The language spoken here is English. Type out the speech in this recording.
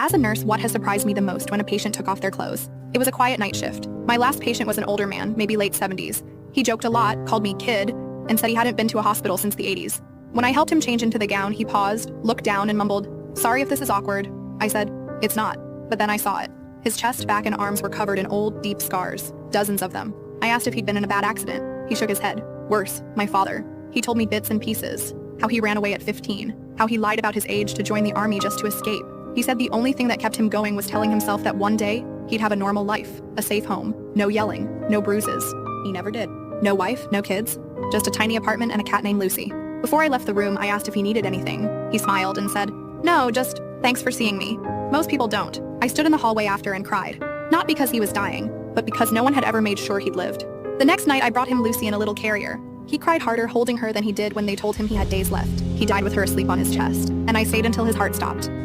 As a nurse, what has surprised me the most when a patient took off their clothes? It was a quiet night shift. My last patient was an older man, maybe late 70s. He joked a lot, called me kid, and said he hadn't been to a hospital since the 80s. When I helped him change into the gown, he paused, looked down, and mumbled, "Sorry if this is awkward." I said, "It's not." But then I saw it. His chest, back, and arms were covered in old, deep scars, dozens of them. I asked if he'd been in a bad accident. He shook his head. Worse, my father. He told me bits and pieces. How he ran away at 15. How he lied about his age to join the army just to escape. He said the only thing that kept him going was telling himself that one day, he'd have a normal life, a safe home, no yelling, no bruises. He never did. No wife, no kids, just a tiny apartment and a cat named Lucy. Before I left the room, I asked if he needed anything. He smiled and said, "No, just thanks for seeing me." Most people don't. I stood in the hallway after and cried. Not because he was dying, but because no one had ever made sure he'd lived. The next night, I brought him Lucy in a little carrier. He cried harder holding her than he did when they told him he had days left. He died with her asleep on his chest, and I stayed until his heart stopped.